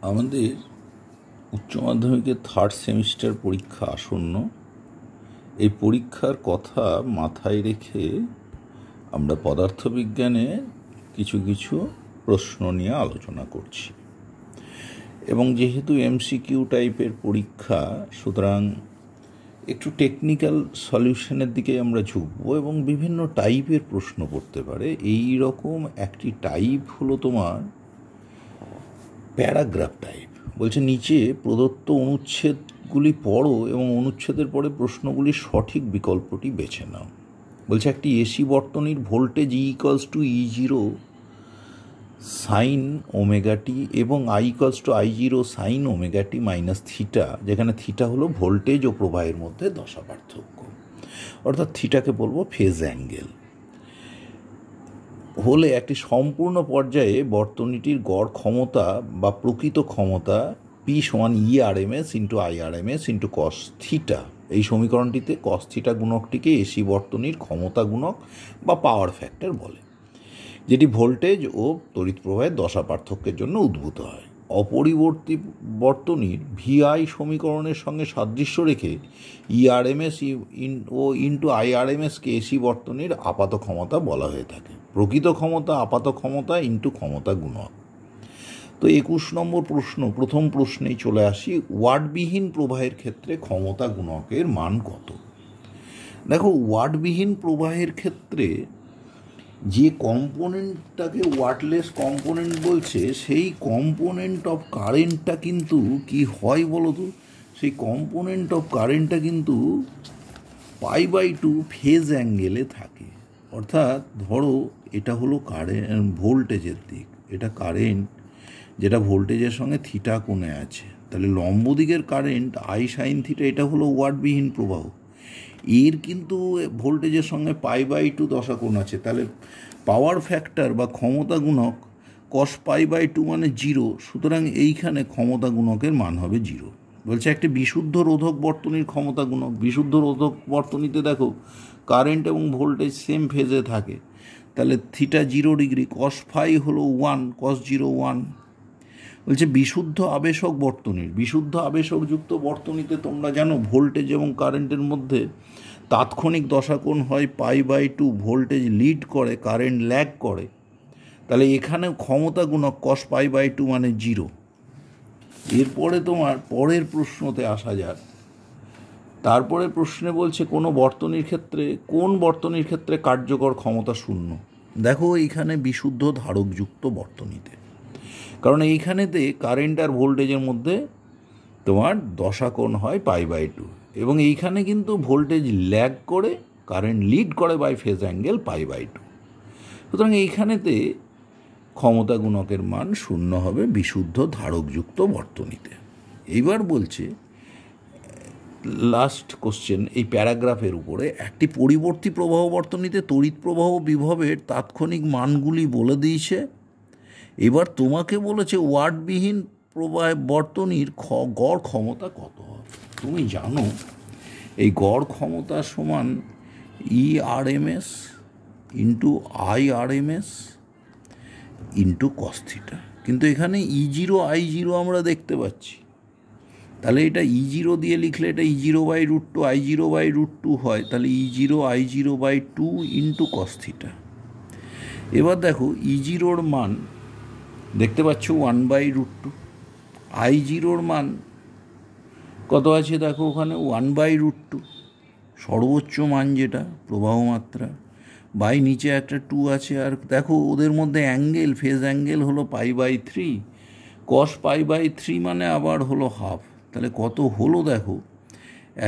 আমাদের উচ্চ মাধ্যমিকের থার্ড সেমিস্টার পরীক্ষা আসন্ন। এই পরীক্ষার কথা মাথায় রেখে আমরা পদার্থবিজ্ঞানে কিছু কিছু প্রশ্ন নিয়ে আলোচনা করছি, এবং যেহেতু এমসিকিউ টাইপের পরীক্ষা, সুতরাং একটু টেকনিক্যাল সলিউশনের দিকে আমরা ঝুঁকবো এবং বিভিন্ন টাইপের প্রশ্ন করতে পারে। এই রকম একটি টাইপ হলো তোমার প্যারাগ্রাফ টাইপ। বলছে নিচে প্রদত্ত অনুচ্ছেদগুলি পড়ো এবং অনুচ্ছেদের পরে প্রশ্নগুলির সঠিক বিকল্পটি বেছে নাও। বলছে একটি এসি বর্তনীর voltage E=E0 sine omega t এবং I=I0 sine omega t minus theta, যেখানে থিটা হলো ভোল্টেজ ও প্রবাহের মধ্যে দশা পার্থক্য, অর্থাৎ থিটাকে বলবো ফেজ অ্যাঙ্গেল, হলে একটি সম্পূর্ণ পর্যায়ে বর্তনীটির গড় ক্ষমতা বা প্রকৃত ক্ষমতা P = ERMS × IRMS × cos theta. এই সমীকরণটিতে cos থিটা গুণকটিকে এসি বর্তনীর ক্ষমতা গুণক বা পাওয়ার ফ্যাক্টর বলে, যেটি ভোল্টেজ ও তড়িৎ প্রবাহের দশা পার্থক্যের জন্য উদ্ভূত হয়। অপরিবর্তী বর্তনীর VI সমীকরণের সঙ্গে সাদৃশ্য রেখে ERMS ও IRMSকে এসি বর্তনীর আপাত ক্ষমতা বলা হয়ে থাকে। প্রকৃত ক্ষমতা আপাত ক্ষমতা ইন্টু ক্ষমতা গুণক। তো 21 নম্বর প্রশ্ন, প্রথম প্রশ্নেই চলে আসি। ওয়াটবিহীন প্রবাহের ক্ষেত্রে ক্ষমতা গুণকের মান কত? দেখো, ওয়াটবিহীন প্রবাহের ক্ষেত্রে যে কম্পোনেন্টটাকে ওয়াটলেস কম্পোনেন্ট বলছে, সেই কম্পোনেন্ট অফ কারেন্টটা কিন্তু কি হয় বলো তো? সেই কম্পোনেন্ট অফ কারেন্টটা কিন্তু π/2 ফেজ অ্যাঙ্গেলে থাকে। অর্থাৎ ধরো এটা হলো কারেন্ট, ভোল্টেজের দিক, এটা কারেন্ট যেটা ভোল্টেজের সঙ্গে থিটা কোণে আছে, তাহলে লম্ব দিকের কারেন্ট I sin θ, এটা হলো ওয়াটবিহীন প্রবাহ। এর কিন্তু ভোল্টেজের সঙ্গে π/2 দশা কোণ আছে, তাহলে পাওয়ার ফ্যাক্টর বা ক্ষমতা গুণক cos π/2 মানে 0, সুতরাং এইখানে ক্ষমতা গুণকের মান হবে 0। বলছে একটি বিশুদ্ধ রোধক বর্তনীর ক্ষমতা গুণক। বিশুদ্ধ রোধক বর্তনীতে দেখো কারেন্ট এবং ভোল্টেজ সেম ফেজে থাকে, তাহলে থিটা 0 ডিগ্রি, cos φ হলো 1, cos 0 1। বলছে বিশুদ্ধ আবেশক বর্তনীর, বিশুদ্ধ আবেশকযুক্ত বর্তনীতে তোমরা জানো ভোল্টেজ এবং কারেন্টের মধ্যে তাৎক্ষণিক দশাকোণ হয় π/2, ভোল্টেজ লিড করে, কারেন্ট ল্যাগ করে, তাহলে এখানে ক্ষমতা গুণক cos π/2 মানে 0। এরপরে তোমার পরের প্রশ্নতে আসা যাক। তারপরে প্রশ্নে বলছে কোন বর্তনীর ক্ষেত্রে কার্যকর ক্ষমতা 0। দেখো এইখানে বিশুদ্ধ ধারকযুক্ত বর্তনীতে, কারণ এইখানেতে কারেন্ট আর ভোল্টেজের মধ্যে তোমার দশাকোণ হয় π/2, এবং এইখানে কিন্তু ভোল্টেজ ল্যাগ করে, কারেন্ট লিড করে বাই ফেজ অ্যাঙ্গেল π/2। সুতরাং এইখানেতে ক্ষমতা গুণকের মান 0 হবে বিশুদ্ধ ধারকযুক্ত বর্তনীতে। এইবার বলছে লাস্ট কোশ্চেন এই প্যারাগ্রাফের উপরে, একটি পরিবর্তী প্রবাহ বর্তনীতে তড়িৎ প্রবাহ বিভবের তাৎক্ষণিক মানগুলি বলে দিয়েছে। এবার তোমাকে বলেছে ওয়াটবিহীন প্রবাহ বর্তনীর গড় ক্ষমতা কত হবে। তুমি জানো এই গড় ক্ষমতা সমান ERMS × IRMS × cos θ, কিন্তু এখানে E0 I0 আমরা দেখতে পাচ্ছি, তাহলে এটা E0 দিয়ে লিখলে এটা E0/√2 I0/√2 হয়, তাহলে E0 I0/2 × cos θ। এবার দেখো E0-র মান দেখতে পাচ্ছ 1/√2, I0-র মান কত আছে দেখো ওখানে 1/√2, সর্বোচ্চ মান যেটা প্রবাহ মাত্রা, বাই নিচে একটা 2 আছে, আর দেখো ওদের মধ্যে অ্যাঙ্গেল, ফেজ অ্যাঙ্গেল হলো π/3, cos π/3 মানে আবার হলো হাফ, তাহলে কত হলো দেখো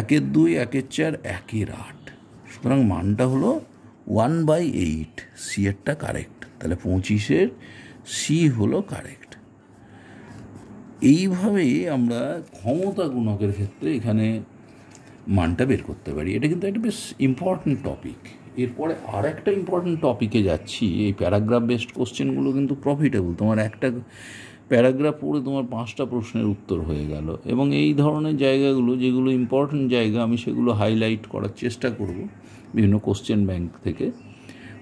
1-এর 2, 1-এর 4, 1-এর 8, সুতরাং মানটা হলো 1/8। সি এরটা কারেক্ট, তাহলে 25-এর সি হলো কারেক্ট। এইভাবেই আমরা ক্ষমতা গুণকের ক্ষেত্রে এখানে মানটা বের করতে পারি। এটা কিন্তু একটা বেশ ইম্পর্ট্যান্ট টপিক। এরপরে আর একটা ইম্পর্ট্যান্ট টপিকে যাচ্ছি। এই প্যারাগ্রাফ বেসড কোশ্চেনগুলো কিন্তু প্রফিটেবল, তোমার একটা প্যারাগ্রাফ পড়ে তোমার 5টা প্রশ্নের উত্তর হয়ে গেল, এবং এই ধরনের জায়গাগুলো যেগুলো ইম্পর্ট্যান্ট জায়গা আমি সেগুলো হাইলাইট করার চেষ্টা করব বিভিন্ন কোশ্চেন ব্যাংক থেকে।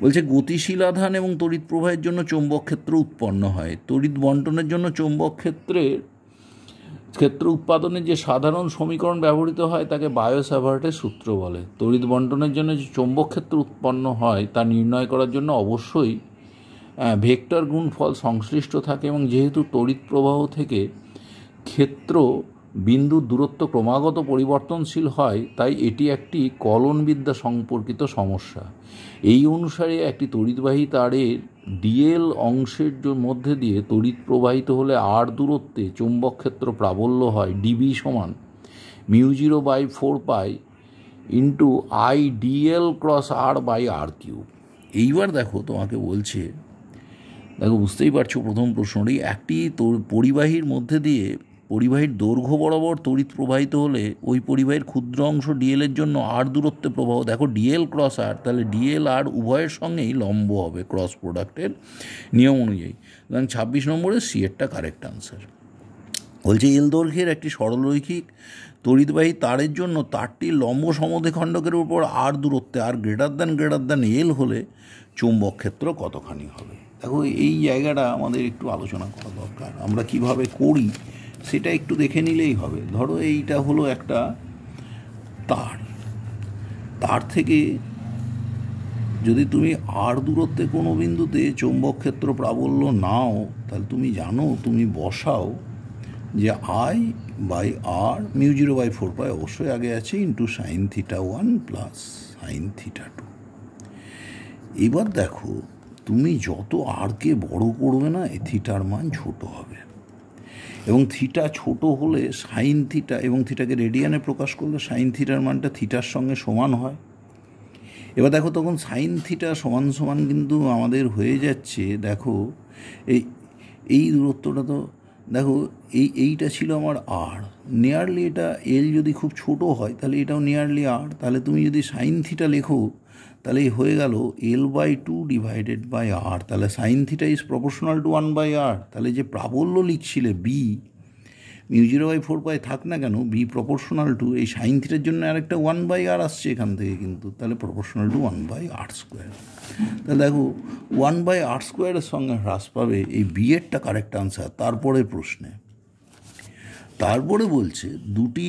বলছে গতিশীল আধান এবং তড়িৎ প্রবাহের জন্য চৌম্বক ক্ষেত্র উৎপন্ন হয়। তড়িৎ বন্টনের জন্য চৌম্বক ক্ষেত্রের ক্ষেত্র উৎপাদনের যে সাধারণ সমীকরণ ব্যবহৃত হয় তাকে বায়ো-স্যাভার্টের সূত্র বলে। তড়িৎ বণ্টনের জন্য যে চৌম্বক ক্ষেত্র উৎপন্ন হয় তা নির্ণয় করার জন্য অবশ্যই ভেক্টর গুণফল সংশ্লিষ্ট থাকে, এবং যেহেতু তড়িৎ প্রবাহ থেকে ক্ষেত্র বিন্দুর দূরত্ব ক্রমাগত পরিবর্তনশীল হয়, তাই এটি একটি কলনবিদ্যা সম্পর্কিত সমস্যা। এই অনুসারে একটি তড়িৎবাহী তারের ডিএল অংশের মধ্যে দিয়ে তড়িৎ প্রবাহিত হলে আর দূরত্বে চৌম্বক ক্ষেত্র প্রাবল্য হয় ডিবি সমান μ0/4π into I dl cross r by r cube. এইবার দেখো তোমাকে বলছে, দেখো বুঝতেই পারছো প্রথম প্রশ্নটি, একটি পরিবাহীর মধ্যে দিয়ে পরিবাহীর দৈর্ঘ্য বরাবর তড়িৎ প্রবাহিত হলে ওই পরিবাহীর ক্ষুদ্র অংশ ডিএলের জন্য আর দূরত্বে প্রবাহ, দেখো ডিএল ক্রস আর, তাহলে ডিএল আর উভয়ের সঙ্গেই লম্ব হবে ক্রস প্রোডাক্টের নিয়ম অনুযায়ী। সুতরাং 26 নম্বরে সি এরটা কারেক্ট আনসার। বলছে এল দৈর্ঘ্যের একটি সরলরৈখিক তড়িৎবাহী তারের জন্য তারটির লম্ব সমদ্বিখণ্ডকের উপর আর দূরত্বে আর গ্রেটার দ্যান এল হলে চৌম্বক ক্ষেত্র কতখানি হবে। দেখো এই জায়গাটা আমাদের একটু আলোচনা করা দরকার। আমরা কিভাবে করি সেটা একটু দেখে নিলেই হবে। ধরো এইটা হলো একটা তার থেকে যদি তুমি আর দূরত্বে কোনো বিন্দুতে চৌম্বক ক্ষেত্র প্রাবল্য নাও, তাহলে তুমি জানো, তুমি বসাও যে আই বাই আর μ0/4π অবশ্যই আগে আছে into sine theta 1 plus sine theta 2। এবার দেখো তুমি যত আরকে বড় করবে না, থিটার মান ছোট হবে, এবং থিটা ছোট হলে সাইন থিটা, এবং থিটাকে রেডিয়ানে প্রকাশ করলে সাইন থিটার মানটা থিটার সঙ্গে সমান হয়। এবার দেখো তখন সাইন থিটা সমান সমান কিন্তু আমাদের হয়ে যাচ্ছে, দেখো এই দূরত্বটা, তো দেখো এইটা ছিল আমার আর, নিয়ারলি এটা এল যদি খুব ছোট হয় তাহলে এটাও নিয়ারলি আর, তাহলে তুমি যদি সাইন থিটা লেখো তাহলে হয়ে গেল L/2 ডিভাইডেড বাই আর, তাহলে sine theta is proportional to 1/r। তাহলে যে প্রাবল্য লিখছিলে বি μ0/4π থাক না কেন, বি প্রপোর্শনাল টু এই সাইন থিটার জন্য আরেকটা 1/r আসছে এখান থেকে কিন্তু, তাহলে প্রপোর্শনাল টু 1/r²। তাহলে দেখো 1/r² সঙ্গে হ্রাস পাবে, এই বি এরটা কারেক্ট আনসার। তারপরে প্রশ্নে বলছে দুটি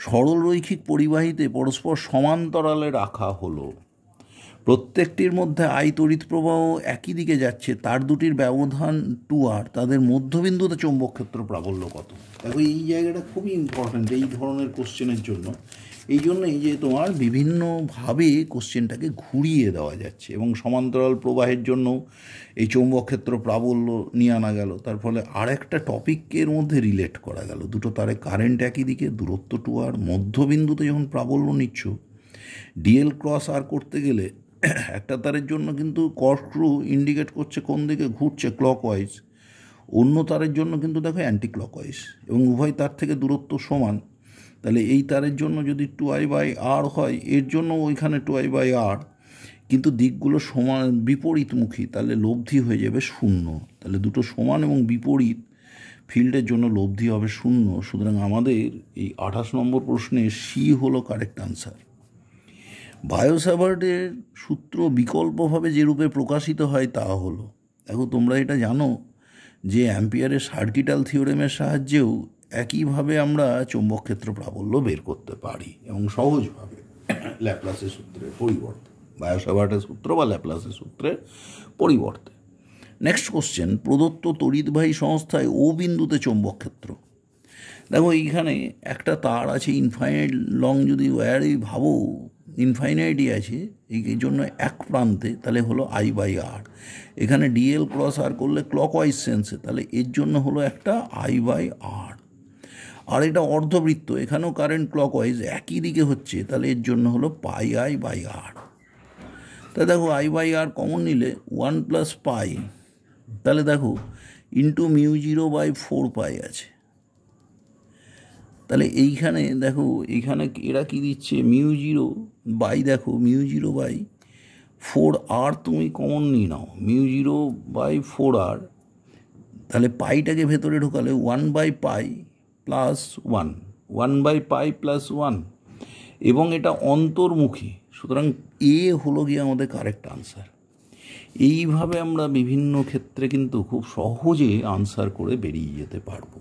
সরল রৈখিক পরিবাহীতে পরস্পর সমান্তরালে রাখা হলো, প্রত্যেকটির মধ্যে আই তড়িৎ প্রবাহ একই দিকে যাচ্ছে, তার দুটির ব্যবধান 2r, তাদের মধ্যবিন্দুতে চৌম্বক ক্ষেত্র প্রাবল্য কত। দেখো এই জায়গাটা খুবই ইম্পর্ট্যান্ট এই ধরনের কোশ্চেনের জন্য, এই জন্যই যে তোমার বিভিন্নভাবে কোশ্চেনটাকে ঘুরিয়ে দেওয়া যাচ্ছে, এবং সমান্তরাল প্রবাহের জন্য এই চৌম্বক ক্ষেত্র প্রাবল্য নিয়ে আনা গেল, তার ফলে আর একটা টপিকের মধ্যে রিলেট করা গেল। দুটো তারে কারেন্ট একই দিকে, দূরত্ব 2r, মধ্যবিন্দুতে যখন প্রাবল্য নিচ্ছ ডিএল ক্রস আর করতে গেলে একটা তারের জন্য কিন্তু কর্কস্ক্রু ইন্ডিকেট করছে কোন দিকে ঘুরছে, ক্লকওয়াইজ, অন্য তারের জন্য কিন্তু দেখো অ্যান্টি ক্লকওয়াইজ, এবং উভয় তার থেকে দূরত্ব সমান। তাহলে এই তারের জন্য যদি 2I/r হয়, এর জন্য ওইখানে 2I/r, কিন্তু দিকগুলো সমান বিপরীতমুখী, তাহলে লব্ধি হয়ে যাবে 0। তাহলে দুটো সমান এবং বিপরীত ফিল্ডের জন্য লব্ধি হবে 0। সুতরাং আমাদের এই 28 নম্বর প্রশ্নে সি হলো কারেক্ট আনসার। বায়ো-স্যাভার্টের সূত্র বিকল্পভাবে যে রূপে প্রকাশিত হয় তা হলো, দেখো তোমরা এটা জানো যে অ্যাম্পিয়ারের সার্কিটাল থিওরেমের সাহায্যেও একইভাবে আমরা চৌম্বক ক্ষেত্র প্রাবল্য বের করতে পারি, এবং সহজভাবে ল্যাপ্লাসের সূত্রের পরিবর্তে, বায়ো-স্যাভার্টের সূত্র বা ল্যাপ্লাসের সূত্রের পরিবর্তে। নেক্সট কোশ্চেন, প্রদত্ত তড়িৎবাহী সংস্থায় ও বিন্দুতে চৌম্বক ক্ষেত্র। দেখো এইখানে একটা তার আছে ইনফাইনাইট লং, যদি ওয়্যারই ভাবো ইনফাইনাইটই আছে, এই জন্য এক প্রান্তে, তাহলে হলো I/r। এখানে ডিএল ক্রস আর করলে ক্লকওয়াইজ সেন্সে, তাহলে এর জন্য হলো একটা I/r। আর এটা অর্ধবৃত্ত, এখানেও কারেন্ট ক্লকওয়াইজ একই দিকে হচ্ছে, তাহলে এর জন্য হলো πI/r। তাই দেখো I/r কমন নিলে 1 + π, তাহলে দেখো ইন্টু μ0/4π আছে। তাহলে এইখানে দেখো এইখানে এরা কি দিচ্ছে, দেখো μ0/4r তুমি কমন নিয়ে নাও, μ0/4r, তাহলে পাইটাকে ভেতরে ঢোকালে 1/π + 1, 1/π + 1, এবং এটা অন্তর্মুখী, সুতরাং এ হলো গিয়ে আমাদের কারেক্ট আনসার। এইভাবে আমরা বিভিন্ন ক্ষেত্রে কিন্তু খুব সহজে আনসার করে বেরিয়ে যেতে পারবো।